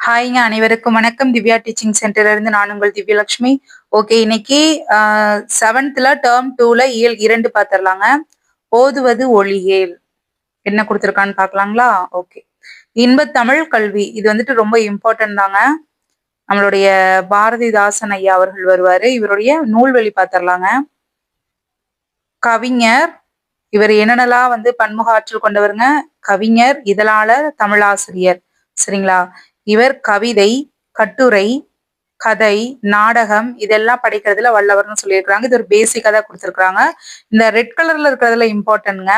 ஹாய்ங்க, அனைவருக்கும் வணக்கம். திவ்யா டீச்சிங் சென்டர்ல இருந்து நான் உங்கள் திவ்யலட்சுமி. ஓகே, இன்னைக்கு 7th டேர்ம் 2ல இயல் 2 பாத்திரலாங்க. ஓதுவது ஒளியேல் என்ன கொடுத்திருக்கான்னு பாக்கலாங்களா? ஓகே, இன்பத்தமிழ் கல்வி இது வந்துட்டு ரொம்ப இம்பார்ட்டன்ட் தாங்க. நம்மளுடைய பாரதிதாசன் ஐயா அவர்கள் வருவாரு. இவருடைய நூல்வழி பாத்திரலாங்க. கவிஞர், இவர் என்னென்னலாம் வந்து பன்முக ஆற்றல் கொண்டவருங்க. கவிஞர், இதழாளர், தமிழாசிரியர். சரிங்களா? இவர் கவிதை, கட்டுரை, கதை, நாடகம் இதெல்லாம் படிக்கிறதுல வல்லவர்னு சொல்லியிருக்கிறாங்க. இது ஒரு பேசிக்கா தான் கொடுத்துருக்காங்க. இந்த ரெட் கலர்ல இருக்கிறதுல இம்பார்ட்டன்ட்ங்க.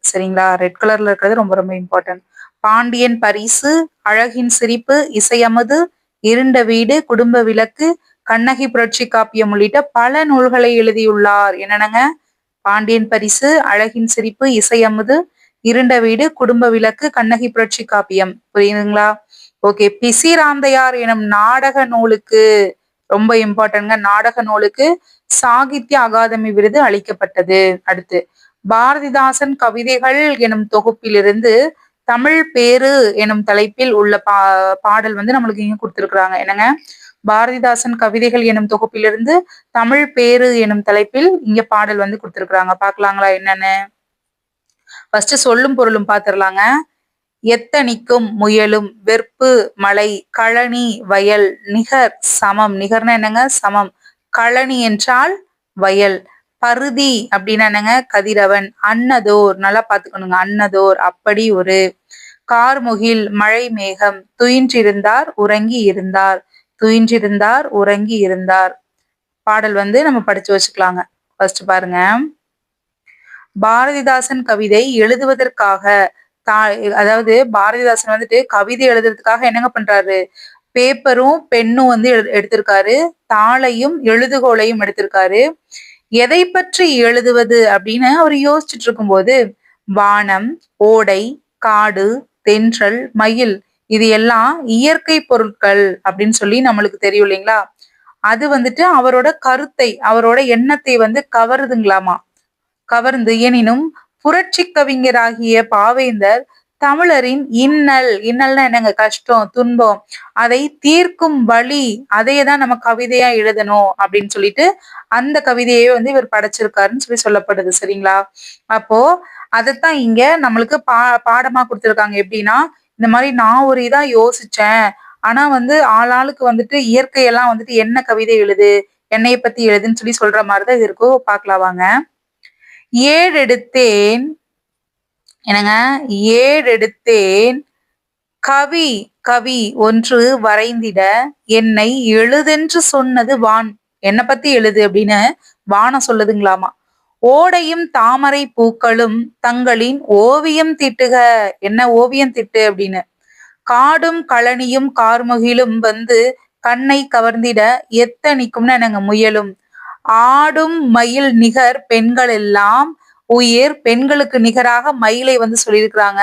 சரிங்களா? ரெட் கலர்ல இருக்கிறது ரொம்ப ரொம்ப இம்பார்ட்டன்ட். பாண்டியன் பரிசு, அழகின் சிரிப்பு, இசையமது, இருண்ட வீடு, குடும்ப விளக்கு, கண்ணகி புரட்சி காப்பியம் உள்ளிட்ட பல நூல்களை எழுதியுள்ளார். என்னென்னங்க? பாண்டியன் பரிசு, அழகின் சிரிப்பு, இசையமுது, இருண்ட வீடு, குடும்ப விளக்கு, கண்ணகி புரட்சி காப்பியம். புரியுதுங்களா? ஓகே, பிசிராந்தையார் எனும் நாடக நூலுக்கு ரொம்ப இம்பார்ட்டன்ட்ங்க. நாடக நூலுக்கு சாகித்ய அகாதமி விருது அளிக்கப்பட்டது. அடுத்து, பாரதிதாசன் கவிதைகள் எனும் தொகுப்பிலிருந்து தமிழ் பேரு எனும் தலைப்பில் உள்ள பாடல் வந்து நம்மளுக்கு இங்க கொடுத்திருக்கிறாங்க. என்னங்க? பாரதிதாசன் கவிதைகள் எனும் தொகுப்பிலிருந்து தமிழ் பேரு எனும் தலைப்பில் இங்க பாடல் வந்து கொடுத்திருக்கிறாங்க. பாக்கலாங்களா என்னன்னு? ஃபர்ஸ்ட் சொல்லும் பொருளும் பாத்திரலாங்க. எத்தனிக்கும் முயலும், வெற்பு மலை, கழனி வயல், நிகர் சமம். நிகர்னா என்னங்க? சமம். கழனி என்றால் வயல். பருதி அப்படின்னா என்னங்க? கதிரவன். அன்னதோர், நல்லா பாத்துக்கணுங்க. அன்னதோர் அப்படி ஒரு. கார்முகில் மழை மேகம். துயின்றிருந்தார் உறங்கி இருந்தார். துயின்றிருந்தார் உறங்கி இருந்தார். பாடல் வந்து நம்ம படிச்சு வச்சுக்கலாங்க. ஃபர்ஸ்ட் பாருங்க. பாரதிதாசன் கவிதை எழுதுவதற்காக அதாவது பாரதிதாசன் வந்துட்டு கவிதை எழுதுறதுக்காக என்னங்க பண்றாரு? பேப்பரும் பெண்ணும் வந்து எடுத்திருக்காரு. தாளையும் எழுதுகோலையும் எடுத்திருக்காரு. எதை பற்றி எழுதுவது அப்படின்னு அவர் யோசிச்சுட்டு இருக்கும்போது, வானம், ஓடை, காடு, தென்றல், மயில் இது எல்லாம் இயற்கை பொருட்கள் அப்படின்னு சொல்லி நம்மளுக்கு தெரியும் இல்லைங்களா? அது வந்துட்டு அவரோட கருத்தை, அவரோட எண்ணத்தை வந்து கவருதுங்களாமா. கவர்ந்து, எனினும் புரட்சி கவிஞராகிய பாவேந்தர் தமிழரின் இன்னல்னா என்னங்க? கஷ்டம், துன்பம், அதை தீர்க்கும் வழி, அதையேதான் நம்ம கவிதையா எழுதணும் அப்படின்னு சொல்லிட்டு அந்த கவிதையை வந்து இவர் படைச்சிருக்காருன்னு சொல்லி சொல்லப்படுது. சரிங்களா? அப்போ அதைத்தான் இங்க நம்மளுக்கு பாடமா கொடுத்திருக்காங்க. எப்படின்னா, இந்த மாதிரி நான் ஒரு இதா யோசிச்சேன். ஆனா வந்து ஆளாளுக்கு வந்துட்டு இயற்கையெல்லாம் வந்துட்டு என்ன கவிதை எழுது, என்னைய பத்தி எழுதுன்னு சொல்லி சொல்ற மாதிரிதான் இது இருக்கும். பாக்கலாம் வாங்க. ஏழெடுத்தேன், என்னங்க? ஏழெடுத்தேன் கவி கவி ஒன்று வரைந்திட, என்னை எழுதென்று சொன்னது வான். என்ன பத்தி எழுது அப்படின்னு வானம் சொல்லுதுங்களாமா. ஓடையும் தாமரை பூக்களும் தங்களின் ஓவியம் தீட்டுக. என்ன ஓவியம் திட்டு அப்படின்னு. காடும் கழனியும் கார்முகிலும் வந்து கண்ணை கவர்ந்திட, எத்தனிக்கும்னு என்னங்க? முயலும். ஆடும் மயில் நிகர் பெண்கள் எல்லாம் உயிர். பெண்களுக்கு நிகராக மயிலை வந்து சொல்லியிருக்கிறாங்க.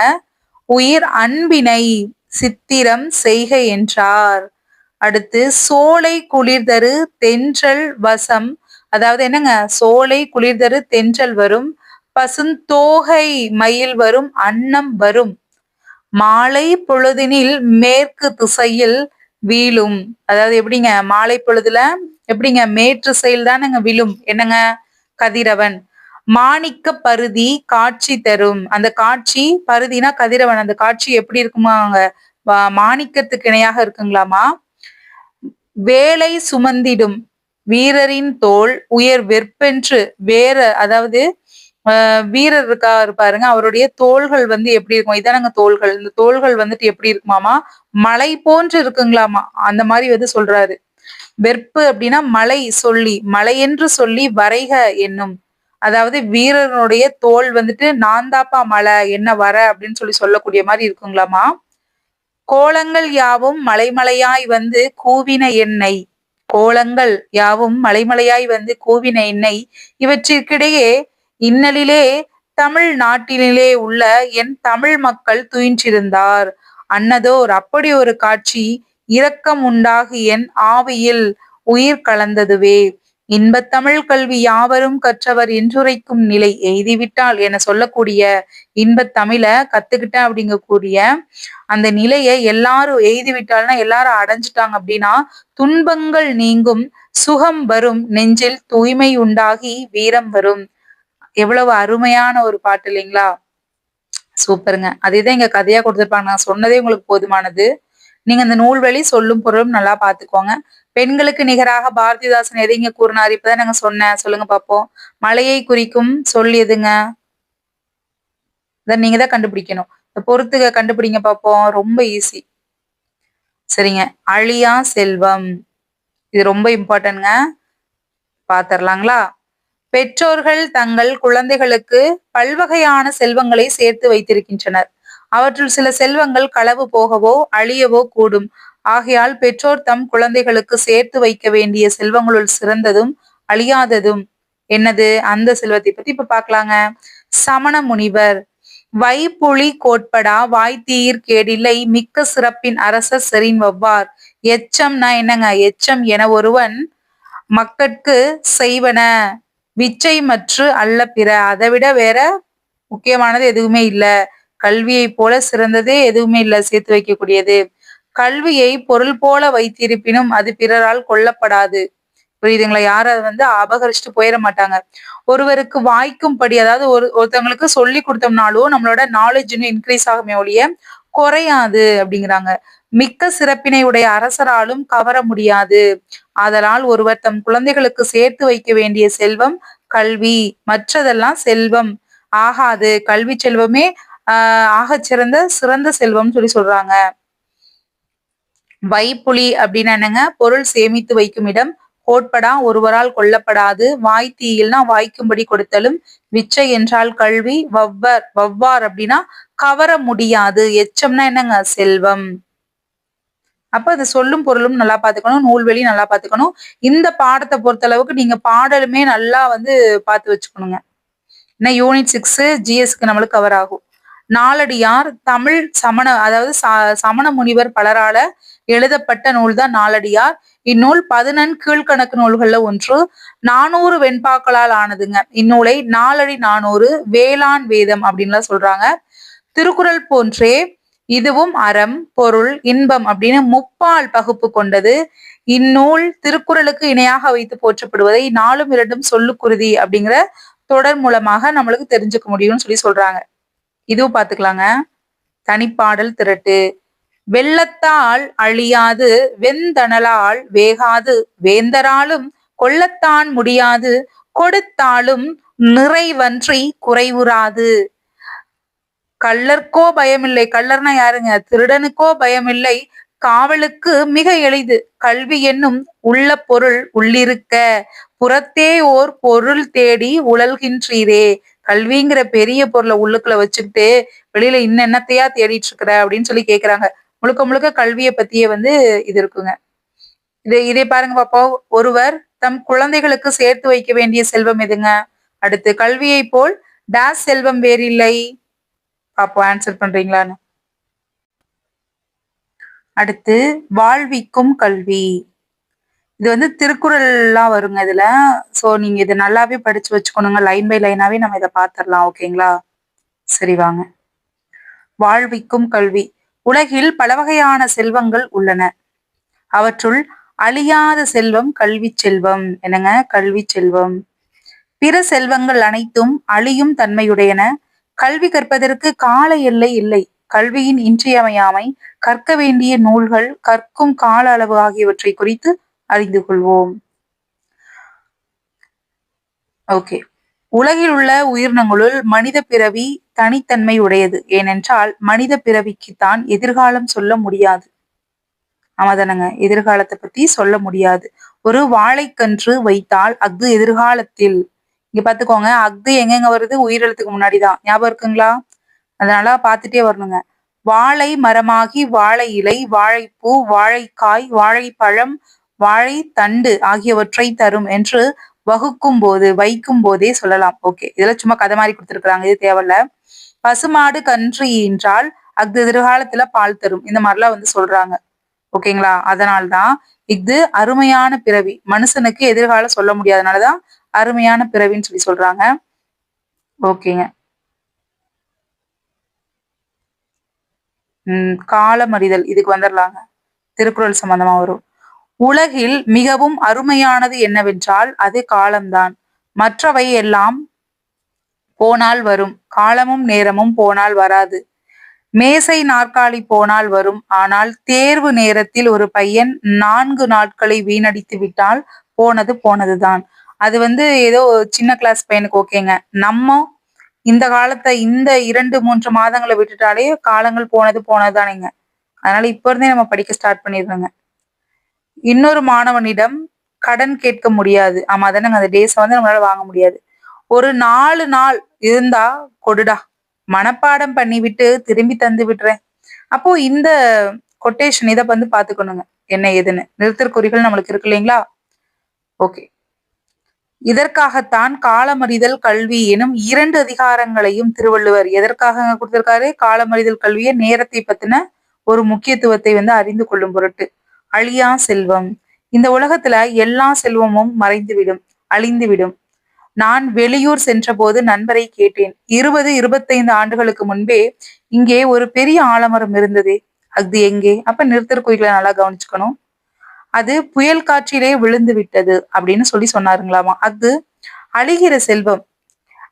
உயிர் அன்பினை சித்திரம் செய்க என்றார். அடுத்து, சோலை குளிர்தரு தென்றல் வசம். அதாவது என்னங்க? சோலை குளிர்தரு தென்றல் வரும், பசுந்தோகை மயில் வரும், அன்னம் வரும். மாலை பொழுதினில் மேற்கு திசையில் வீழும். அதாவது எப்படிங்க? மாலை பொழுதுல எப்படிங்க? மேற்று செயல் தானங்க விழும். என்னங்க? கதிரவன். மாணிக்க பருதி காட்சி தரும். அந்த காட்சி, பருதினா கதிரவன், அந்த காட்சி எப்படி இருக்குமாங்க? மாணிக்கத்துக்கு இணையாக இருக்குங்களாமா. வேலை சுமந்திடும் வீரரின் தோல் உயர் வெற்பென்று. வேற அதாவது வீரர் இருப்பாருங்க, அவருடைய தோள்கள் வந்து எப்படி இருக்கும்? இதானங்க தோள்கள். இந்த தோள்கள் வந்துட்டு எப்படி இருக்குமாமா? மலை போன்று இருக்குங்களாமா. அந்த மாதிரி வந்து சொல்றாரு. வெற்பு அப்படின்னா மலை சொல்லி, மலை என்று சொல்லி வரைக என்னும். அதாவது வீரனுடைய தோல் வந்துட்டு நான் தாப்பா மலை, என்ன வர அப்படின்னு சொல்லி சொல்லக்கூடிய மாதிரி இருக்குங்களாமா. கோலங்கள் யாவும் மலைமலையாய் வந்து கூவின எண்ணெய். கோலங்கள் யாவும் மலைமலையாய் வந்து கூவின எண்ணெய். இவற்றிற்கிடையே இன்னலிலே தமிழ் நாட்டினிலே உள்ள என் தமிழ் மக்கள் துயின்றிருந்தார். அன்னதோர் அப்படி ஒரு காட்சி இரக்கம் உண்டாகி என் ஆவியில் உயிர் கலந்ததுவே. இன்பத்தமிழ் கல்வி யாவரும் கற்றவர் என்றுரைக்கும் நிலை எய்திவிட்டால் என சொல்லக்கூடிய இன்பத் தமிழ கத்துக்கிட்ட அப்படிங்கக்கூடிய அந்த நிலையை எல்லாரும் எய்திவிட்டால்னா எல்லாரும் அடைஞ்சிட்டாங்க அப்படின்னா துன்பங்கள் நீங்கும், சுகம் வரும், நெஞ்சில் தூய்மை உண்டாகி வீரம் வரும். எவ்வளவு அருமையான ஒரு பாட்டு இல்லைங்களா? சூப்பருங்க. அதேதான் இங்க கதையா கொடுத்திருப்பாங்க. நான் சொன்னதே உங்களுக்கு போதுமானது. நீங்க அந்த நூல்வழி சொல்லும் பொருளும் நல்லா பாத்துக்கோங்க. பெண்களுக்கு நிகராக பாரதிதாசன் எதைங்க கூறினார்? இப்பதான் நாங்க சொன்னேன். சொல்லுங்க பாப்போம். மலையை குறிக்கும் சொல் எதுங்க? இதை நீங்க தான் கண்டுபிடிக்கணும். பொறுத்துக கண்டுபிடிங்க பாப்போம். ரொம்ப ஈஸி. சரிங்க. அழியா செல்வம். இது ரொம்ப இம்பார்ட்டன்ட்ங்க. பாத்திரலாங்களா? பெற்றோர்கள் தங்கள் குழந்தைகளுக்கு பல்வகையான செல்வங்களை சேர்த்து வைத்திருக்கின்றனர். அவற்றுள் சில செல்வங்கள் களவு போகவோ அழியவோ கூடும். ஆகையால் பெற்றோர் தம் குழந்தைகளுக்கு சேர்த்து வைக்க வேண்டிய செல்வங்களுள் சிறந்ததும் அழியாததும் என்னது? அந்த செல்வத்தை பத்தி இப்ப பாக்கலாங்க. சமண முனிவர் வைப்புலி கோட்படா வாய்த்தீர் கேடில்லை மிக்க சிறப்பின் அரச செறின் வவ்வார். எச்சம்னா என்னங்க? எச்சம் என ஒருவன் மக்கட்கு செய்வன விச்சை மற்று அல்ல பிற. அதை விட வேற முக்கியமானது எதுவுமே இல்ல. கல்வியை போல சிறந்ததே எதுவுமே இல்ல சேர்த்து வைக்கக்கூடியது. கல்வியை பொருள் போல வைத்திருப்பினும் அது பிறரால் கொல்லப்படாது. புரியுதுங்களா? யாரும் அதை அபகரிச்சுட்டு போயிட மாட்டாங்க. ஒருவருக்கு வாய்க்கும்படி, அதாவது ஒருத்தவங்களுக்கு சொல்லி கொடுத்தோம்னாலும் நம்மளோட நாலேஜ் இன்னும் இன்க்ரீஸ் ஆகுமே ஒழிய குறையாது அப்படிங்கிறாங்க. மிக்க சிறப்பினை உடைய அரசராலும் கவர முடியாது. ஆதலால் ஒருவர் தம் குழந்தைகளுக்கு சேர்த்து வைக்க வேண்டிய செல்வம் கல்வி, மற்றதெல்லாம் செல்வம் ஆகாது. கல்வி செல்வமே ஆகச் சிறந்த செல்வம் சொல்றாங்க. வைப்புலி அப்படின்னா என்னங்க? பொருள் சேமித்து வைக்கும் இடம். கோட்படா ஒருவரால் கொல்லப்படாது. வாய்த்தீயில்னா வாய்க்கும்படி கொடுத்தலும். விச்சை என்றால் கல்வி. வவ்வார் அப்படின்னா கவர முடியாது. எச்சம்னா என்னங்க? செல்வம். அப்ப அது சொல்லும் பொருளும் நல்லா பாத்துக்கணும், நூல்வெளி நல்லா பாத்துக்கணும். இந்த பாடத்தை பொறுத்த அளவுக்கு நீங்க பாடலுமே நல்லா பார்த்து வச்சுக்கணுங்க. ஏன்னா யூனிட் 6 ஜிஎஸ்க்கு நம்மளுக்கு கவர் ஆகும். நாலடியார் தமிழ் அதாவது சமண முனிவர் பலரால எழுதப்பட்ட நூல் தான் நாலடியார். இந்நூல் 11 கீழ்கணக்கு நூல்கள்ல ஒன்று. 400 வெண்பாக்களால் ஆனதுங்க. இந்நூலை நாலடி 400 வேளாண் வேதம் அப்படின்லாம் சொல்றாங்க. திருக்குறள் போன்றே இதுவும் அறம், பொருள், இன்பம் அப்படின்னு முப்பால் பகுப்பு கொண்டது. இந்நூல் திருக்குறளுக்கு இணையாக வைத்து போற்றப்படுவதை 4ம் 2ம் சொல்லுக்குருதி அப்படிங்கிற தொடர் மூலமாக நம்மளுக்கு தெரிஞ்சுக்க முடியும்னு சொல்றாங்க. இதுவும் பாத்துக்கலாங்க. தனிப்பாடல் திரட்டு. வெள்ளத்தால் அழியாது வெந்தணலால் வேகாது வேந்தராலும் கொள்ளத்தான் முடியாது கொடுத்தாலும் நிறைவன்றி குறைவுறாது. கள்ளர்க்கோ பயமில்லை. கள்ளர்னா யாருங்க? திருடனுக்கோ பயமில்லை. காவலுக்கு மிக எளிது. கல்வி என்னும் உள்ள பொருள் உள்ளிருக்க புறத்தே ஓர் பொருள் தேடி உழல்கின்றீரே. கல்விங்கிற பெரிய பொருளை உள்ளுக்குள்ள வச்சுக்கிட்டு வெளியில என்னத்தையா தேடிட்டு இருக்கிற அப்படின்னு கேக்குறாங்க. முழுக்க முழுக்க கல்வியை பத்தியே இது இருக்குங்க. இதை பாருங்க பாப்பா. ஒருவர் தம் குழந்தைகளுக்கு சேர்த்து வைக்க வேண்டிய செல்வம் எதுங்க? அடுத்து கல்வியை போல் டேஸ் செல்வம் வேறில்லை. பாப்போம் ஆன்சர் பண்றீங்களான்னு. அடுத்து வாழ்விக்கும் கல்வி. இது திருக்குறள்லாம் வருங்க இதுல. சோ நீங்க இதை நல்லாவே படிச்சு வச்சுக்கணுங்க. லைன் பை லைனாவே நம்ம இதை பாத்திரலாம். ஓகேங்களா? சரி வாங்க. வாழ்விக்கும் கல்வி. உலகில் பல வகையான செல்வங்கள் உள்ளன. அவற்றுள் அழியாத செல்வம் கல்வி செல்வம். என்னங்க? கல்வி செல்வம். பிற செல்வங்கள் அனைத்தும் அழியும் தன்மையுடையன. கல்வி கற்பதற்கு கால எல்லை இல்லை. கல்வியின் இன்றியமையாமை, கற்க வேண்டிய நூல்கள், கற்கும் கால அளவு ஆகியவற்றை குறித்து அறிந்து கொள்வோம். ஓகே. உலகில் உள்ள உயிரினங்களுள் மனித பிறவி தனித்தன்மை உடையது. ஏனென்றால் மனித பிறவிக்குத்தான் எதிர்காலம் சொல்ல முடியாது. ஆமாதானங்க? எதிர்காலத்தை பத்தி சொல்ல முடியாது. ஒரு வாழைக்கன்று வைத்தால் அஃது எதிர்காலத்தில். இங்க பாத்துக்கோங்க. அஃது எங்கெங்க வருது? உயிரெழுத்துக்கு முன்னாடிதான். ஞாபகம் இருக்குங்களா? அதனால பாத்துட்டே வரணுங்க. வாழை மரமாகி வாழை இலை, வாழைப்பூ, வாழைக்காய், வாழைப்பழம், வாழை தண்டு ஆகியவற்றை தரும் என்று வைக்கும் போதே சொல்லலாம். ஓகே. இதெல்லாம் சும்மா கதை மாதிரி கொடுத்துருக்காங்க. இது தேவையில்ல. பசுமாடு கன்று ஈன்றால் அஃது எதிர்காலத்துல பால் தரும். இந்த மாதிரிலாம் சொல்றாங்க. ஓகேங்களா? அதனால்தான் இது அருமையான பிறவி. மனுஷனுக்கு எதிர்காலம் சொல்ல முடியாதனாலதான் அருமையான பிறவின்னு சொல்லி சொல்றாங்க. ஓகேங்க. காலமறிதல் இதுக்கு வந்துரலாங்க. திருக்குறள் சம்பந்தமா வரும். உலகில் மிகவும் அருமையானது என்னவென்றால் அது காலம்தான். மற்றவை எல்லாம் போனால் வரும். காலமும் நேரமும் போனால் வராது. மேசை நாற்காலி போனால் வரும். ஆனால் தேர்வு நேரத்தில் ஒரு பையன் 4 நாட்களை வீணடித்து விட்டால் போனது போனதுதான். அது ஏதோ சின்ன கிளாஸ் பையனுக்கு ஓகேங்க. நம்ம இந்த காலத்த இந்த 2, 3 மாதங்கள விட்டுட்டாலே காலங்கள் போனது போனதுதானேங்க. அதனால இப்ப இருந்தே நம்ம படிக்க ஸ்டார்ட் பண்ணிடுறோங்க. இன்னொரு மாணவனிடம் கடன் கேட்க முடியாது. ஆமா அதானங்க அந்த டேஸ நம்மளால வாங்க முடியாது. ஒரு 4 நாள் இருந்தா கொடுடா. மனப்பாடம் பண்ணிவிட்டு திரும்பி தந்து விடுறேன். அப்போ இந்த கொட்டேஷன் இத பாத்துக்கணுங்க. என்ன ஏதுன்னு. நிறுத்தற்குறிகள் நம்மளுக்கு இருக்கு இல்லைங்களா? ஓகே. இதற்காகத்தான் காலமறிதல் கல்வி எனும் 2 அதிகாரங்களையும் திருவள்ளுவர் எதற்காகங்க குடுத்திருக்காரு? காலமறிதல் கல்விய நேரத்தை பத்தின ஒரு முக்கியத்துவத்தை அறிந்து கொள்ளும் பொருட்டு. அழியா செல்வம். இந்த உலகத்துல எல்லா செல்வமும் மறைந்துவிடும், அழிந்துவிடும். நான் வெளியூர் சென்றபோது நண்பரை கேட்டேன். 20, 25 ஆண்டுகளுக்கு முன்பே இங்கே ஒரு பெரிய ஆலமரம் இருந்ததே. அது எங்கே? அப்ப நிறுத்தற்குறிகளை நல்லா கவனிச்சுக்கணும். அது புயல் காற்றிலே விழுந்து விட்டது அப்படின்னு சொன்னாருங்களாமா. அது அழிகிற செல்வம்.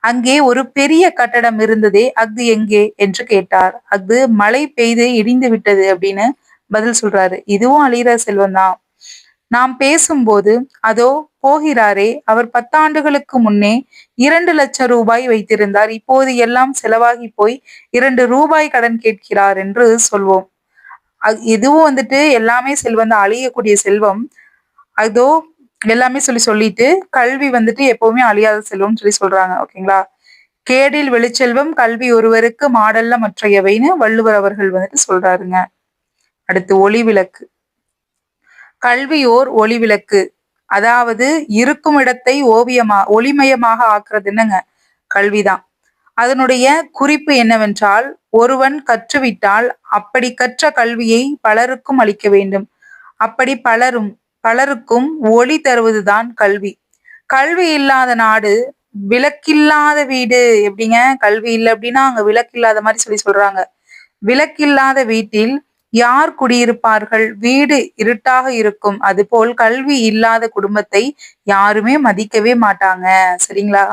அங்கே ஒரு பெரிய கட்டடம் இருந்ததே அது எங்கே என்று கேட்டார். அது மழை பெய்து இடிந்து விட்டது அப்படின்னு பதில் சொல்றாரு. இதுவும் அழிகிற செல்வம் தான். நாம் பேசும்போது அதோ போகிறாரே அவர் 10 ஆண்டுகளுக்கு முன்னே 2 லட்சம் ரூபாய் வைத்திருந்தார். இப்போது எல்லாம் செலவாகி போய் 2 ரூபாய் கடன் கேட்கிறார் என்று சொல்வோம். இதுவும் எல்லாமே செல்வம் தான், அழியக்கூடிய செல்வம். அதோ எல்லாமே சொல்லிட்டு கல்வி எப்பவுமே அழியாத செல்வம்னு சொல்றாங்க. ஓகேங்களா? கேடில் வெளிச்செல்வம் கல்வி ஒருவருக்கு மாடல்ல மற்றையவைன்னு வள்ளுவர் அவர்கள் சொல்றாருங்க. அடுத்து ஒளி விளக்கு. கல்வியோர் ஒளி விளக்கு. அதாவது இருக்கும் இடத்தை ஒளிமயமாக ஆக்குறது என்னங்க? கல்விதான். அதனுடைய குறிப்பு என்னவென்றால் ஒருவன் கற்றுவிட்டால் அப்படி கற்ற கல்வியை பலருக்கும் அளிக்க வேண்டும். அப்படி பலருக்கும் ஒளி தருவதுதான் கல்வி. கல்வி இல்லாத நாடு விளக்கில்லாத வீடு. எப்படிங்க? கல்வி இல்லை அப்படின்னா அங்க விளக்கு இல்லாத மாதிரி சொல்றாங்க. விளக்கில்லாத வீட்டில் யார் குடியிருப்பார்கள்? வீடு இருட்டாக இருக்கும். அதுபோல் கல்வி இல்லாத குடும்பத்தை யாருமே மதிக்கவே மாட்டாங்க. சரிங்களா?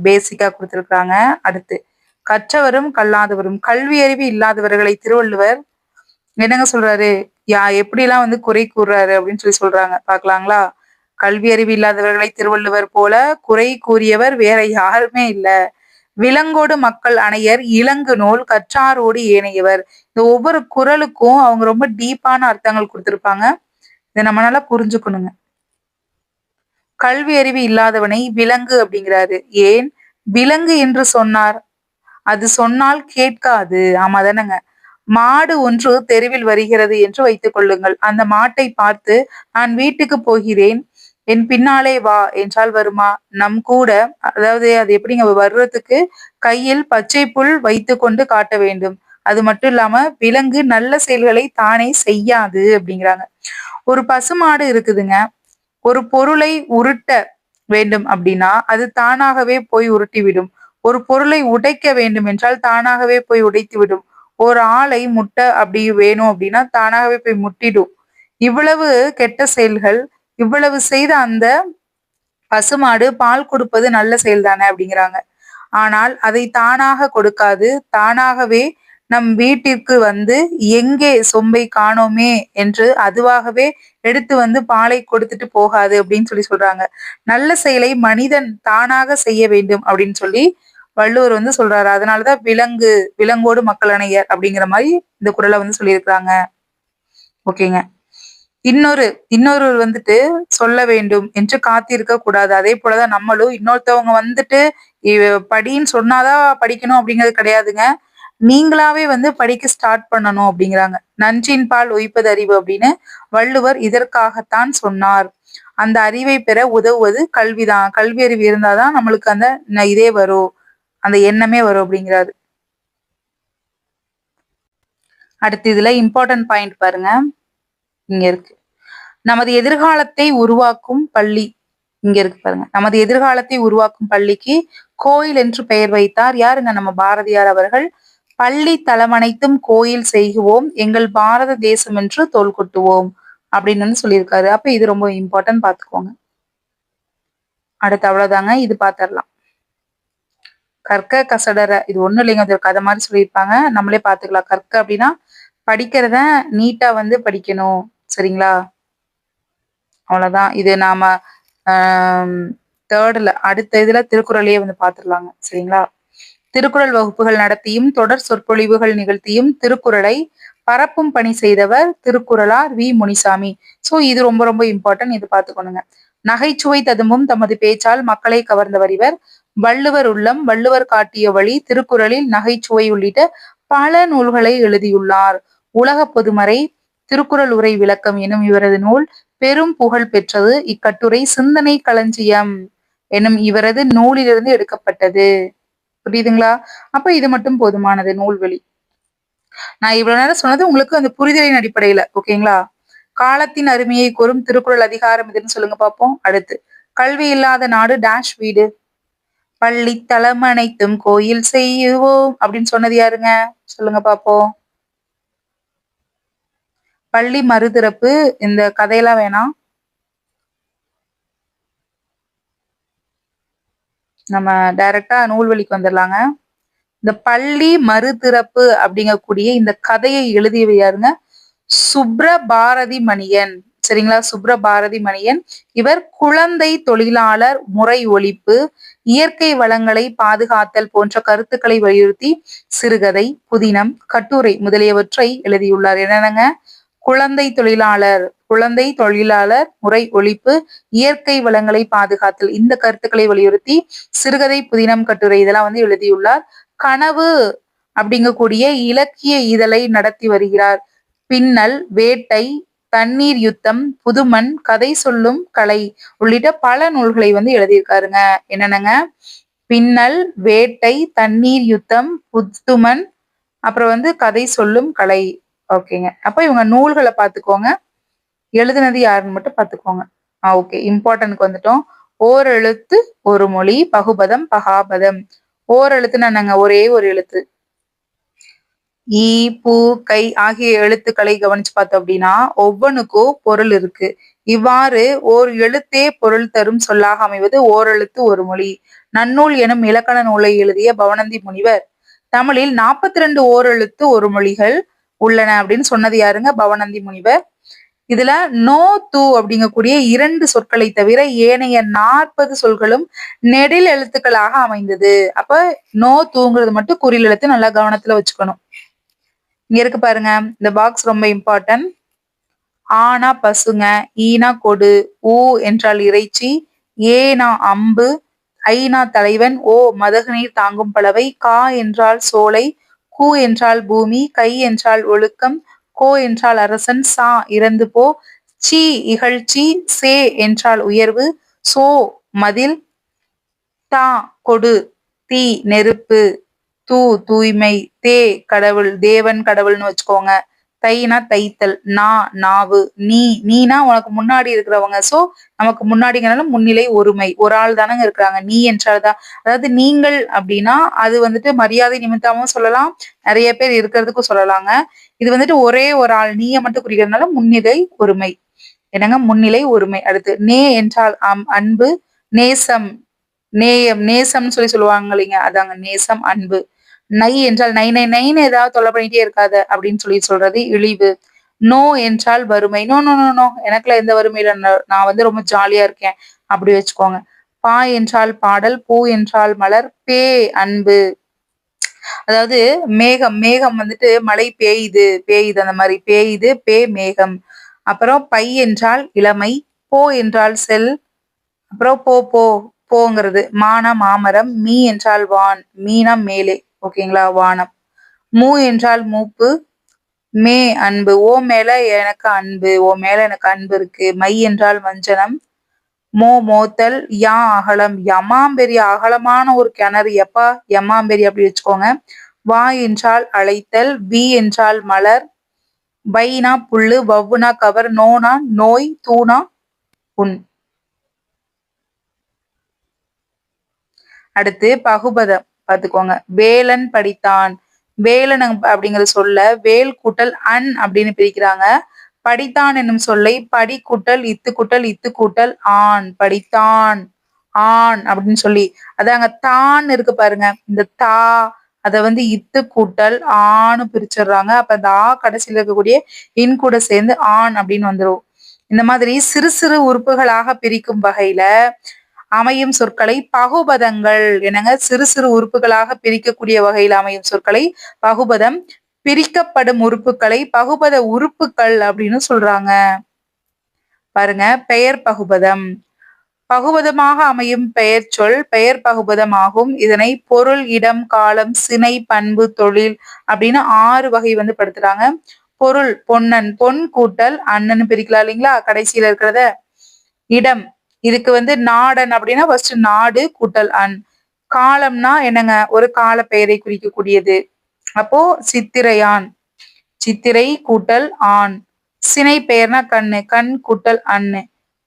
பேசிக்கா கொடுத்திருக்காங்க. அடுத்து கற்றவரும் கல்லாதவரும். கல்வி அறிவு இல்லாதவர்களை திருவள்ளுவர் என்னங்க சொல்றாரு? எப்படிலாம் குறை கூறுறாரு அப்படின்னு சொல்றாங்க. பாக்கலாங்களா? கல்வி அறிவு இல்லாதவர்களை திருவள்ளுவர் போல குறை கூறியவர் வேற யாருமே இல்ல. விலங்கோடு மக்கள் அணையர் இலங்கு நூல் கற்றாரோடு ஏனையவர். இந்த ஒவ்வொரு குறளுக்கும் அவங்க ரொம்ப டீப்பான அர்த்தங்கள் கொடுத்திருப்பாங்க. இதை நம்ம நல்லா புரிஞ்சுக்கணுங்க. கல்வி அறிவு இல்லாதவனை விலங்கு அப்படிங்கிறாரு. ஏன் விலங்கு என்று சொன்னார்? அது சொன்னால் கேட்காது. ஆமா தானங்க. மாடு ஒன்று தெருவில் வருகிறது என்று வைத்துக் கொள்ளுங்கள். அந்த மாட்டை பார்த்து நான் வீட்டுக்கு போகிறேன், என் பின்னாலே வா என்றால் வருமா? நம் கூட, அதாவது அது எப்படிங்க வர்றதுக்கு கையில் பச்சை புல் வைத்து கொண்டு காட்ட வேண்டும். அது மட்டும் இல்லாம விலங்கு நல்ல செயல்களை தானே செய்யாது அப்படிங்கிறாங்க. ஒரு பசுமாடு இருக்குதுங்க. ஒரு பொருளை உருட்ட வேண்டும் அப்படின்னா அது தானாகவே போய் உருட்டிவிடும். ஒரு பொருளை உடைக்க வேண்டும் என்றால் தானாகவே போய் உடைத்து விடும். ஒரு ஆளை முட்ட அப்படி வேணும் அப்படின்னா தானாகவே போய் முட்டிடும். இவ்வளவு கெட்ட செயல்கள் இவ்வளவு செய்த அந்த பசுமாடு பால் கொடுப்பது நல்ல செயல் தானே அப்படிங்கிறாங்க. ஆனால் அதை தானாக கொடுக்காது. தானாகவே நம் வீட்டிற்கு எங்கே சொம்பை காணோமே என்று அதுவாகவே எடுத்து பாலை கொடுத்துட்டு போகாது அப்படின்னு சொல்றாங்க. நல்ல செயலை மனிதன் தானாக செய்ய வேண்டும் அப்படின்னு வள்ளுவர் சொல்றாரு. அதனாலதான் விலங்கோடு மக்கள் அணையர் அப்படிங்கிற மாதிரி இந்த குறளை சொல்லியிருக்கிறாங்க. ஓகேங்க. இன்னொரு சொல்ல வேண்டும் என்று காத்திருக்க கூடாது. அதே போலதான் நம்மளும் இன்னொருத்தவங்க படின்னு சொன்னாதான் படிக்கணும் அப்படிங்கிறது கிடையாதுங்க. நீங்களாவே படிக்க ஸ்டார்ட் பண்ணணும் அப்படிங்கிறாங்க. நன்றின் பால் உய்ப்பது அறிவு அப்படின்னு வள்ளுவர் இதற்காகத்தான் சொன்னார். அந்த அறிவை பெற உதவுவது கல்விதான். கல்வி அறிவு இருந்தாதான் நம்மளுக்கு அந்த இதே வரும், அந்த எண்ணமே வரும் அப்படிங்கிறாரு. அடுத்து இதுல இம்பார்ட்டன்ட் பாயிண்ட் பாருங்க. இங்க இருக்கு. நமது எதிர்காலத்தை உருவாக்கும் பள்ளி இங்க இருக்கு பாருங்க. நமது எதிர்காலத்தை உருவாக்கும் பள்ளிக்கு கோயில் என்று பெயர் வைத்தார் யாருங்க? நம்ம பாரதியார் அவர்கள். பள்ளி தளமனைத்தும் கோயில் செய்குவோம் எங்கள் பாரத தேசம் என்று தோள் கொட்டுவோம் அப்படின்னு வந்து சொல்லியிருக்காரு. அப்ப இது ரொம்ப இம்பார்ட்டன்ட் பாத்துக்கோங்க. அடுத்து அவ்வளவுதாங்க, இது பாத்திரலாம். கற்க கசடற இது ஒண்ணும் இல்லைங்க, அது கதை மாதிரி சொல்லியிருப்பாங்க, நம்மளே பாத்துக்கலாம். கற்க அப்படின்னா படிக்கிறத நீட்டா வந்து படிக்கணும், சரிங்களா? அவ்வளவுதான். இது நாம தேர்ட்ல அடுத்த இதுல திருக்குறளையே வந்து பாத்துடலாங்க, சரிங்களா? திருக்குறள் வகுப்புகள் நடத்தியும் தொடர் சொற்பொழிவுகள் நிகழ்த்தியும் திருக்குறளை பரப்பும் பணி செய்தவர் திருக்குறளார் வி முனிசாமி. சோ இது ரொம்ப ரொம்ப இம்பார்ட்டன்ட், இது பாத்துக்கணுங்க. நகைச்சுவை ததும்பும் தமது பேச்சால் மக்களை கவர்ந்தவர் இவர். வள்ளுவர் உள்ளம், வள்ளுவர் காட்டிய வழி, திருக்குறளில் நகைச்சுவை உள்ளிட்ட பல நூல்களை எழுதியுள்ளார். உலக பொதுமறை, திருக்குறள் உரை விளக்கம் எனும் இவரது நூல் பெரும் புகழ் பெற்றது. இக்கட்டுரை சிந்தனை களஞ்சியம் எனும் இவரது நூலிலிருந்து எடுக்கப்பட்டது. புரியுதுங்களா? அப்ப இது மட்டும் போதுமானது நூல்வழி. நான் இவ்வளவு நேரம் சொன்னது உங்களுக்கு அந்த புரிதலின் அடிப்படையில, ஓகேங்களா? காலத்தின் அருமையை கூறும் திருக்குறள் அதிகாரம் இதுன்னு சொல்லுங்க பார்ப்போம். அடுத்து, கல்வி இல்லாத நாடு டேஷ் வீடு. பள்ளி தளம் அனைத்தும் கோயில் செய்வோம் அப்படின்னு சொன்னது யாருங்க? சொல்லுங்க பாப்போம். பள்ளி மறுதிறப்பு, இந்த கதையெல்லாம் வேணாம், நம்ம டைரக்டா நூல்வழிக்கு வந்துடலாங்க. இந்த பள்ளி மறுதிறப்பு அப்படிங்கக்கூடிய இந்த கதையை எழுதியவை யாருங்க? சுப்ரபாரதி மணியன், சரிங்களா? சுப்ரபாரதி மணியன். இவர் குழந்தை தொழிலாளர் முறை ஒழிப்பு, இயற்கை வளங்களை பாதுகாத்தல் போன்ற கருத்துக்களை வலியுறுத்தி சிறுகதை, புதினம், கட்டுரை முதலியவற்றை எழுதியுள்ளார். என்னென்னங்க? குழந்தை தொழிலாளர் முறை ஒழிப்பு, இயற்கை வளங்களை பாதுகாத்தல், இந்த கருத்துக்களை வலியுறுத்தி சிறுகதை, புதினம், கட்டுரை இதெல்லாம் வந்து எழுதியுள்ளார். கனவு அப்படிங்கக்கூடிய இலக்கிய இதழை நடத்தி வருகிறார். பின்னல், வேட்டை, தண்ணீர் யுத்தம், புதுமண், கதை சொல்லும் கலை உள்ளிட்ட பல நூல்களை வந்து எழுதியிருக்காருங்க. என்னென்னங்க? பின்னல், வேட்டை, தண்ணீர் யுத்தம், புதுமண், அப்புறம் வந்து கதை சொல்லும் கலை. ஓகேங்க. அப்ப இவங்க நூல்களை பாத்துக்கோங்க, எழுதுனது யாருன்னு மட்டும் பாத்துக்கோங்க. ஓகே, இம்பார்ட்டன்ட்க்கு வந்துட்டோம். ஓர் எழுத்து ஒரு மொழி, பகுபதம் பகாபதம். ஓர் எழுத்துன்னு என்னங்க? ஒரே ஒரு எழுத்து. ஈ, பூ, கை ஆகிய எழுத்துக்களை கவனிச்சு பார்த்தோம் அப்படின்னா ஒவ்வொன்றுக்கும் பொருள் இருக்கு. இவ்வாறு ஓர் எழுத்தே பொருள் தரும் சொல்லாக அமைவது ஓரெழுத்து ஒரு மொழி. நன்னூல் எனும் இலக்கண நூலை எழுதிய பவணந்தி முனிவர் தமிழில் 42 ஓரெழுத்து ஒரு மொழிகள் உள்ளன அப்படின்னு சொன்னது யாருங்க? பவணந்தி முனிவர். இதுல நோ தூ அப்படிங்கக்கூடிய 2 சொற்களை தவிர ஏனைய 40 சொல்களும் நெடில் எழுத்துக்களாக அமைந்தது. அப்ப நோ தூங்கிறது மட்டும் குறில் எழுத்து, நல்லா கவனத்துல வச்சுக்கணும். இங்க இருக்கு பாருங்க, இந்த பாக்ஸ் ரொம்ப இம்பார்ட்டன்ட். ஆனா பசுங்க, ஈனா கொடு, ஊ என்றால் இறைச்சி, ஏனா அம்பு, ஐனா தலைவன், ஓ மதகுநீர் தாங்கும் பலவை, கா என்றால் சோலை, கூ என்றால் பூமி, கை என்றால் ஒழுக்கம், கோ என்றால் அரசன், சா இறந்து போ, சி இகழ்ச்சி, சே என்றால் உயர்வு, சோ மதில், தா கொடு, தீ நெருப்பு, தூ தூய்மை, தே கடவுள் தேவன் கடவுள்னு வச்சுக்கோங்க, தைனா தைத்தல், நா நாவு, நீனா உனக்கு முன்னாடி இருக்கிறவங்க. சோ நமக்கு முன்னாடிங்கனால முன்னிலை ஒருமை, ஒரு ஆள் தானங்க இருக்கிறாங்க. நீ என்றால்தான், அதாவது நீங்கள் அப்படின்னா அது வந்துட்டு மரியாதை நிமித்தமும் சொல்லலாம், நிறைய பேர் இருக்கிறதுக்கும் சொல்லலாங்க. இது வந்துட்டு ஒரே ஒரு ஆள் நீய மட்டும் குறிக்கிறதுனால முன்னிலை ஒருமை. என்னங்க? முன்னிலை ஒருமை. அடுத்து நே என்றால் அன்பு, நேசம், நேயம், நேசம்னு சொல்லுவாங்க இல்லைங்க, அதாங்க நேசம், அன்பு. நை என்றால் நை நை நைன்னு ஏதாவது தொல்லை பண்ணிட்டே இருக்காத அப்படின்னு சொல்றது இழிவு. நோ என்றால் வறுமை, நோ நோ நோ நோ எனக்குலாம் எந்த வறுமையில, நான் வந்து ரொம்ப ஜாலியா இருக்கேன் அப்படி வச்சுக்கோங்க. பா என்றால் பாடல், பூ என்றால் மலர், பே அன்பு. அதாவது மேகம், மேகம் வந்துட்டு மழை பெய்யுது அந்த மாதிரி பெய்யுது, பே மேகம். அப்புறம் பை என்றால் இளமை, போ என்றால் செல், அப்புறம் போ போ போங்கிறது மானா மாமரம், மீ என்றால் வான், மீனா மேலே, ஓகேங்களா? வானம். மூ என்றால் மூப்பு, மே அன்பு, ஓ மேல எனக்கு அன்பு, ஓ மேல எனக்கு அன்பு இருக்கு. மை என்றால் வஞ்சனம், மோ மோத்தல், யா அகலம், யமாம்பெரிய அகலமான ஒரு கிணறு, எப்பா யமாம்பெரிய அப்படி வச்சுக்கோங்க. வா என்றால் அழைத்தல், வி என்றால் மலர், பைனா புல்லு, வவ்வுனா கவர், நோனா நோய், தூணா உன். அடுத்து பகுபதம் பாத்துக்கோங்க. வேலன் படித்தான். வேலன் அப்படிங்கிற சொல்ல வேல் கூட்டல் அன் அப்படின்னு பிரிக்கிறாங்க. படித்தான் என்னும் சொல்லை படி கூட்டல் இத்து கூட்டல் இத்து கூட்டல் ஆண், படித்தான் ஆண் அப்படின்னு சொல்லி, அதாங்க தான் இருக்கு பாருங்க, இந்த தா அத வந்து இத்து கூட்டல் ஆணு பிரிச்சிடுறாங்க. அப்ப அந்த ஆ கடைசியில இருக்கக்கூடிய இன் கூட சேர்ந்து ஆண் அப்படின்னு வந்துரும். இந்த மாதிரி சிறு சிறு உறுப்புகளாக பிரிக்கும் வகையில அமையும் சொற்களை பகுபதங்கள் என்னங்க, சிறு சிறு உறுப்புகளாக பிரிக்கக்கூடிய வகையில் அமையும் சொற்களை பகுபதம், பிரிக்கப்படும் உறுப்புகளை பகுபத உறுப்புகள் அப்படின்னு சொல்றாங்க. பாருங்க, பெயர் பகுபதம். பகுபதமாக அமையும் பெயர் சொல் பெயர் பகுபதம் ஆகும். இதனை பொருள், இடம், காலம், சினை, பண்பு, தொழில் அப்படின்னு 6 வகை வந்து படுத்துறாங்க. பொருள் பொன்னன், பொன் கூட்டல் அண்ணன் பிரிக்கலாம் இல்லைங்களா கடைசியில இருக்கிறத. இடம், இதுக்கு வந்து நாடன் அப்படின்னா ஃபர்ஸ்ட் நாடு கூட்டல் அன். காலம்னா என்னங்க, ஒரு கால பெயரை குறிக்கக்கூடியது. அப்போ சித்திரையான், சித்திரை கூட்டல் ஆண். சினை பெயர்னா கண்ணு, கண் கூட்டல் அண்ணு.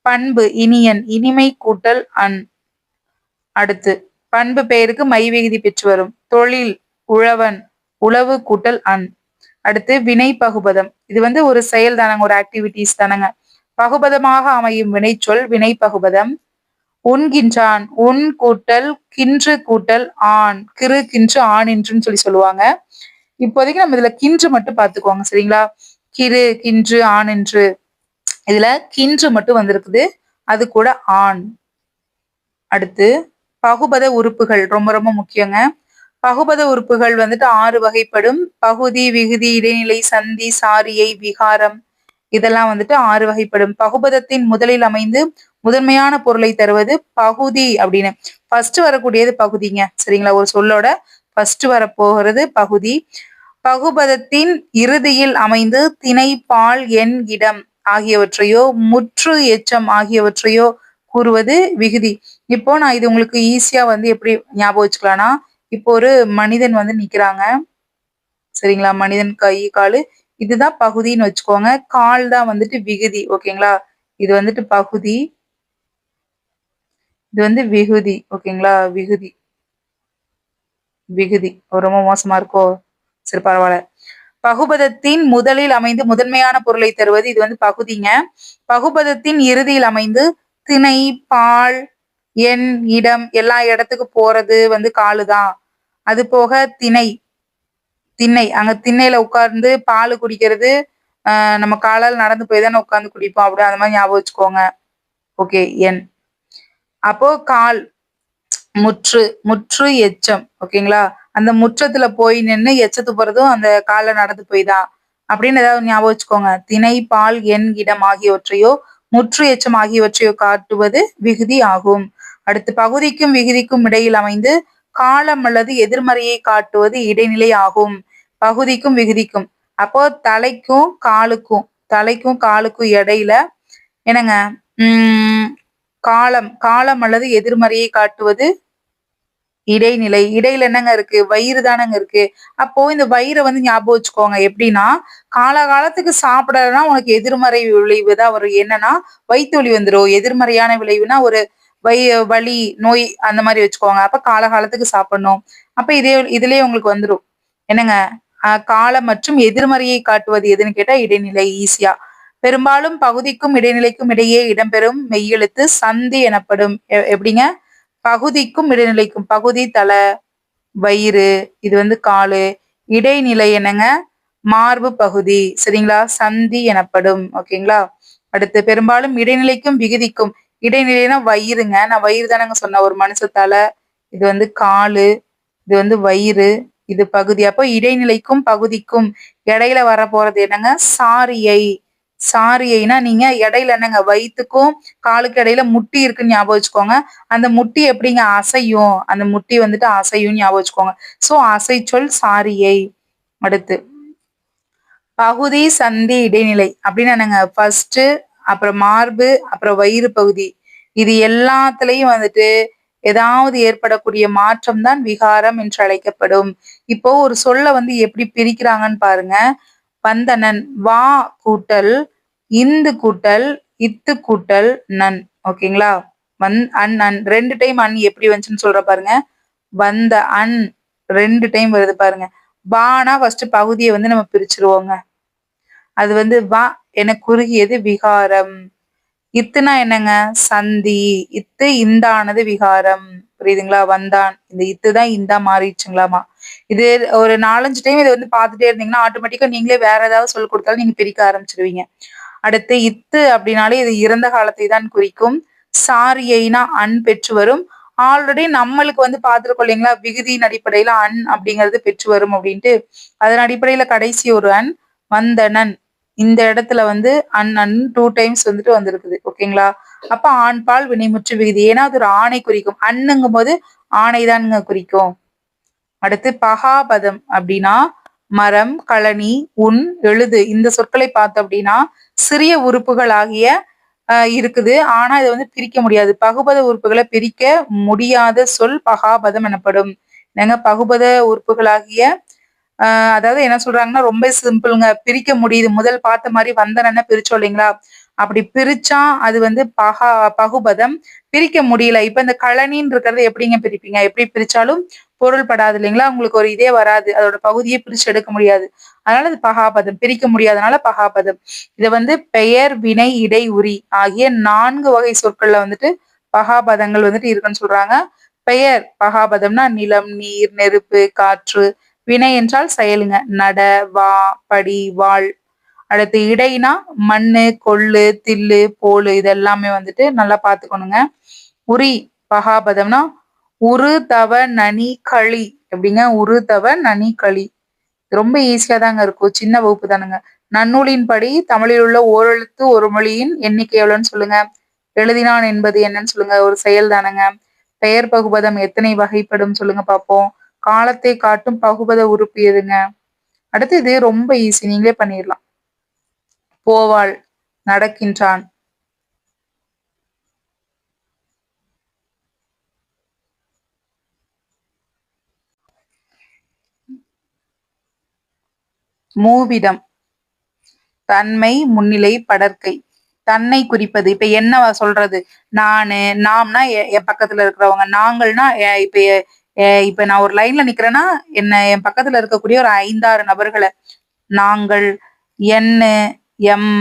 பண்பு இனியன், இனிமை கூட்டல் அன். அடுத்து பண்பு பெயருக்கு மை விகுதி பெற்று வரும். தொழில் உழவன், உழவு கூட்டல் அன். அடுத்து வினை பகுபதம், இது வந்து ஒரு செயல் தானங்க, ஒரு ஆக்டிவிட்டிஸ் தானங்க. பகுபதமாக அமையும் வினைச்சொல் வினை பகுபதம். உண்கின்றான், உன் கூட்டல் கின்று கூட்டல் ஆண், கிரு கின்று ஆண் என்றுன்னு சொல்லி சொல்லுவாங்க. இப்போதைக்கு நம்ம இதுல கின்று மட்டும் பாத்துக்கோங்க சரிங்களா. கிரு கின்று ஆண் என்று, இதுல கின்று மட்டும் வந்திருக்குது, அது கூட ஆண். அடுத்து பகுபத உறுப்புகள் ரொம்ப ரொம்ப முக்கியங்க. பகுபத உறுப்புகள் வந்துட்டு 6 வகைப்படும். பகுதி, விகுதி, இடைநிலை, சந்தி, சாரியை, விகாரம், இதெல்லாம் வந்துட்டு 6 வகைப்படும். பகுபதத்தின் முதலில் அமைந்து முதன்மையான பொருளை தருவது பகுதி அப்படின்னு. ஃபர்ஸ்ட் வரக்கூடியது பகுதிங்க சரிங்களா. ஒரு சொல்லோட ஃபர்ஸ்ட் வரப்போகிறது பகுதி. பகுபதத்தின் இறுதியில் அமைந்து திணை, பால், எண், இடம் ஆகியவற்றையோ முற்று, எச்சம் ஆகியவற்றையோ கூறுவது விகுதி. இப்போ நான் இது உங்களுக்கு ஈஸியா வந்து எப்படி ஞாபகம் வச்சுக்கலாம்னா, இப்போ ஒரு மனிதன் வந்து நிக்கிறாங்க சரிங்களா. மனிதன் கை காலு இதுதான் பகுதின்னு வச்சுக்கோங்க. கால் தான் வந்துட்டு விகுதி. ஓகேங்களா. இது வந்துட்டு பகுதி, இது வந்து விகுதி. ஓகேங்களா. விகுதி விகுதி ரொம்ப மோசமா இருக்கோ, சரி பரவாயில்ல. பகுபதத்தின் முதலில் அமைந்து முதன்மையான பொருளை தருவது இது வந்து பகுதிங்க. பகுபதத்தின் இறுதியில் அமைந்து திணை, பால், எண், இடம் எல்லா இடத்துக்கு போறது வந்து காலுதான். அது போக திணை, திண்ணை அங்க திண்ணையில உட்கார்ந்து பால் குடிக்கிறது, நம்ம காலால் நடந்து போய் தானே உட்கார்ந்து குடிப்போம் அப்படி, அந்த மாதிரி ஞாபகம் வச்சுக்கோங்க. ஓகே. எண், அப்போ கால், முற்று, முற்று எச்சம். ஓகேங்களா. அந்த முற்றத்துல போய் நின்று எச்சத்து போறதும் அந்த கால நடந்து போய் தான் அப்படின்னு ஏதாவது ஞாபகம் வச்சுக்கோங்க. திணை, பால், எண், இடம் ஆகியவற்றையோ முற்று, எச்சம் ஆகியவற்றையோ காட்டுவது விகுதி ஆகும். அடுத்து பகுதிக்கும் விகுதிக்கும் இடையில் அமைந்து காலம் அல்லது எதிர்மறையை காட்டுவது இடைநிலை ஆகும். பகுதிக்கும் விகுதிக்கும், அப்போ தலைக்கும் காலுக்கும் இடையில என்னங்க, காலம், காலம் அல்லது எதிர்மறையை காட்டுவது இடைநிலை. இடையில என்னங்க இருக்கு, வயிறு தானங்க இருக்கு. அப்போ இந்த வயிறை வந்து ஞாபகம் வச்சுக்கோங்க. எப்படின்னா காலகாலத்துக்கு சாப்பிடறதுனா உனக்கு எதிர்மறை விளைவு தான் வரும். என்னன்னா வயிற்று வலி வந்துடும். எதிர்மறையான விளைவுனா ஒரு வலி, நோய் அந்த மாதிரி வச்சுக்கோங்க. அப்ப காலகாலத்துக்கு சாப்பிடணும். அப்ப இதுலயே உங்களுக்கு வந்துடும் என்னங்க, காலம் மற்றும் எதிர்மறையை காட்டுவது எதுன்னு கேட்டா இடைநிலை. ஈஸியா பெரும்பாலும் பகுதிக்கும் இடைநிலைக்கும் இடையே இடம்பெறும் மெய்யெழுத்து சந்தி எனப்படும். எப்படிங்க, பகுதிக்கும் இடைநிலைக்கும், பகுதி தலை வயிறு, இது வந்து காலு, இடைநிலை என்னங்க மார்பு பகுதி சரிங்களா, சந்தி எனப்படும். ஓகேங்களா. அடுத்து பெரும்பாலும் இடைநிலைக்கும் விகுதிக்கும், இடைநிலைனா வயிறுங்க, நான் வயிறு தானங்க சொன்னேன், ஒரு மனுஷ தலை, இது வந்து காலு, இது வந்து வயிறு, இது பகுதி. அப்போ இடைநிலைக்கும் பகுதிக்கும் இடையில வர போறது என்னங்க சாரியை. சாரியைனா நீங்க இடையில என்னங்க வயிற்றுக்கும் காலுக்கு இடையில முட்டி இருக்குன்னு ஞாபகம் வச்சுக்கோங்க. அந்த முட்டி எப்படிங்க அசையும், அந்த முட்டி வந்துட்டு அசையும் ஞாபகம் வச்சுக்கோங்க. சோ அசைச்சொல் சாரியை. அடுத்து பகுதி, சந்தி, இடைநிலை அப்படின்னு என்னங்க, ஃபர்ஸ்ட், அப்புறம் மார்பு, அப்புறம் வயிறு பகுதி, இது எல்லாத்துலயும் வந்துட்டு ஏதாவது ஏற்படக்கூடிய மாற்றம் தான் விகாரம் என்று அழைக்கப்படும். இப்போ ஒரு சொல்ல வந்து எப்படி பிரிக்கிறாங்கன்னு பாருங்க. வந்தனன். வா கூட்டல் இந்து கூட்டல் இத்து கூட்டல் நன். ஓகேங்களா? அன் ரெண்டு டைம் அன் எப்படி வந்துச்சுன்னு சொல்ற பாருங்க. வந்த அன் ரெண்டு டைம் வருது பாருங்க. வானா ஃபர்ஸ்ட் பகுதியை வந்து நம்ம பிரிச்சிருவோங்க. அது வந்து வா என குறுகியது விகாரம். இத்துனா என்னங்க? சந்தி. இத்து இந்தானது விகாரம். புரியுதுங்களா? வந்தான். இந்த இத்துதான் இந்தா மாறிடுச்சுங்களாமா. இது ஒரு 4, 5 டைம் இதை வந்து பார்த்துட்டே இருந்தீங்கன்னா ஆட்டோமேட்டிக்கா நீங்களே வேற ஏதாவது சொல்லி கொடுத்தாலும் நீங்க பிரிக்க ஆரம்பிச்சிருவீங்க. அடுத்து இத்து அப்படின்னாலே இது இறந்த காலத்தை தான் குறிக்கும். சாரியைனா அன் பெற்று வரும். ஆல்ரெடி நம்மளுக்கு வந்து பார்த்துருக்கோம் இல்லைங்களா? விகுதியின் அடிப்படையில அன் அப்படிங்கிறது பெற்று வரும் அப்படின்ட்டு. அதன் அடிப்படையில கடைசி ஒரு அன் வந்தனன். இந்த இடத்துல வந்து அன் 2 டைம்ஸ் வந்துட்டு வந்திருக்குது. ஓகேங்களா? அப்ப ஆண் பால் வினைமுற்று விகுதி. ஏன்னா அது ஒரு ஆணை குறிக்கும். அண்ணுங்கும் போது ஆணை தானுங்க குறிக்கும். அடுத்து பகாபதம் அப்படின்னா மரம், கழனி, உன், எழுது இந்த சொற்களை பார்த்தோம் அப்படின்னா சிறிய உறுப்புகள் ஆகிய இருக்குது. ஆனா இதை வந்து பிரிக்க முடியாது. பகுபத உறுப்புகளை பிரிக்க முடியாத சொல் பகாபதம் எனப்படும். என்னங்க பகுபத உறுப்புகளாகிய அதாவது என்ன சொல்றாங்கன்னா ரொம்ப சிம்பிளுங்க. பிரிக்க முடியுது. முதல் பார்த்த மாதிரி வந்தனன்னு பிரிச்சோம் இல்லைங்களா? அப்படி பிரிச்சா அது வந்து பகுபதம். பிரிக்க முடியல. இப்ப இந்த கழனின்னு இருக்கிறது எப்படிங்க பிரிப்பீங்க? எப்படி பிரிச்சாலும் பொருள் படாது இல்லைங்களா? உங்களுக்கு ஒரு இதே வராது. அதோட பகுதியை பிரிச்சு எடுக்க முடியாது. அதனால அது பகாபதம். பிரிக்க முடியாதனால பகாபதம். இத வந்து பெயர், வினை, இடை, உரி ஆகிய 4 வகை சொற்கள்ல வந்துட்டு பகாபதங்கள் வந்துட்டு இருக்குன்னு சொல்றாங்க. பெயர் பகாபதம்னா நிலம், நீர், நெருப்பு, காற்று. வினை என்றால் செயலுங்க. நட, வா, படி, வாழ். அடுத்து இடைனா மண்ணு, கொள்ளு, தில்லு, போலு இது எல்லாமே வந்துட்டு நல்லா பாத்துக்கணுங்க. உரி பகாபதம்னா உரு, தவ, நனி, களி. எப்படிங்க? உரு, தவ, நனி, களி. ரொம்ப ஈஸியா தாங்க இருக்கும். சின்ன வகுப்பு தானுங்க. நன்னூலின்படி தமிழில் உள்ள ஓரெழுத்து ஒரு மொழியின் எண்ணிக்கை எவ்வளவுன்னு சொல்லுங்க. எழுதினான் என்பது என்னன்னு சொல்லுங்க. ஒரு செயல் தானங்க. பெயர் பகுபதம் எத்தனை வகைப்படும் சொல்லுங்க பாப்போம். காலத்தை காட்டும் பகுபத உறுப்பு எதுங்க? அடுத்து இது ரொம்ப ஈஸி. நீங்களே பண்ணிடலாம். போவாள், நடக்கின்றான். மூவிடம் தன்மை, முன்னிலை, படர்க்கை. தன்னை குறிப்பது. இப்ப என்ன சொல்றது? நானு, நாம்னா என் பக்கத்துல இருக்கிறவங்க. நாங்கள்னா இப்ப நான் ஒரு லைன்ல நிக்கிறேன்னா என் பக்கத்துல இருக்கக்கூடிய ஒரு 5, 6 நபர்களை நாங்கள், என்னு, எம்,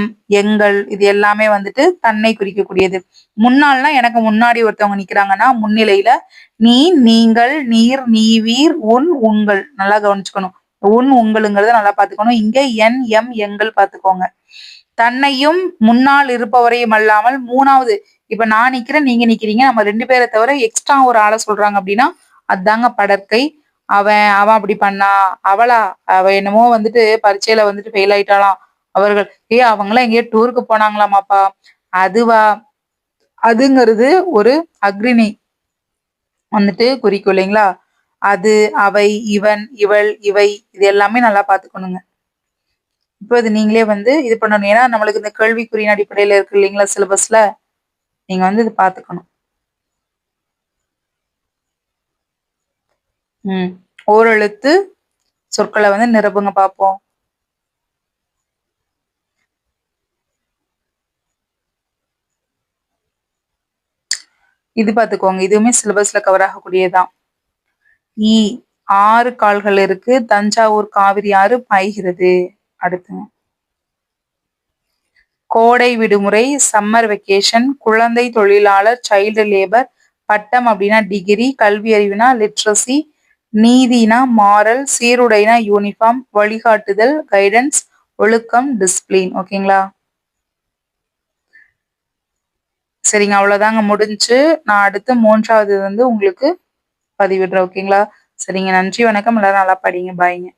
எங்கள் இது எல்லாமே வந்துட்டு தன்னை குறிக்கக்கூடியது. முன்னாள்னா எனக்கு முன்னாடி ஒருத்தவங்க நிக்கிறாங்கன்னா முன்னிலையில நீ, நீங்கள், நீர், நீவீர், உன், உங்கள். நல்லா கவனிச்சுக்கணும். உன், உங்களுங்கிறத நல்லா பாத்துக்கணும். இங்க என், எம், எங்கள் பாத்துக்கோங்க. தன்னையும் முன்னால் இருப்பவரையும் அல்லாமல் 3வது இப்ப நான் நிக்கிறேன், நீங்க நிக்கிறீங்க. நம்ம 2 பேரை தவிர எக்ஸ்ட்ரா ஒரு ஆளை சொல்றாங்க அப்படின்னா அதாங்க படற்கை. அவன் அவன் அப்படி பண்ணா, அவளா அவ என்னமோ வந்துட்டு பரீட்சையில வந்துட்டு ஃபெயில் ஆயிட்டாளாம். அவர்கள் அவங்களாம் எங்கேயோ டூருக்கு போனாங்களாமாப்பா. அதுவா? அதுங்கிறது ஒரு அக்ரிணை வந்துட்டு குறிக்கும் இல்லைங்களா? அது, அவை, இவன், இவள், இவை இது எல்லாமே நல்லா பாத்துக்கணுங்க. இப்போ இது நீங்களே வந்து இது பண்ணணும். ஏன்னா நம்மளுக்கு இந்த கேள்விக்குறியின் அடிப்படையில இருக்கு இல்லைங்களா சிலபஸ்ல. நீங்க வந்து இது பாத்துக்கணும். ஓரெழுத்து சொற்களை வந்து நிரப்புங்க பாப்போம். இது பாத்துக்கோங்க. இதுவுமே சிலபஸ்ல கவர் ஆகக்கூடியதுதான். 6 கால்கள் இருக்கு. தஞ்சாவூர் காவிரி ஆறு பாய்கிறது. அடுத்து கோடை விடுமுறை, சம்மர் வெக்கேஷன், குழந்தை தொழிலாளர், சைல்டு லேபர், பட்டம் அப்படின்னா டிகிரி, கல்வி அறிவுனா லிட்ரஸி, நீதினா மாரல், சீருடைனா யூனிஃபார்ம், வழிகாட்டுதல் கைடன்ஸ், ஒழுக்கம் டிசிப்ளின். ஓகேங்களா? சரிங்க, அவ்வளவுதாங்க முடிஞ்சு. நான் அடுத்து 3வது வந்து உங்களுக்கு பதிவிடுறேன். ஓகேங்களா? சரிங்க, நன்றி, வணக்கம். எல்லாரும் நல்லா படிங்க. பாய்ங்க.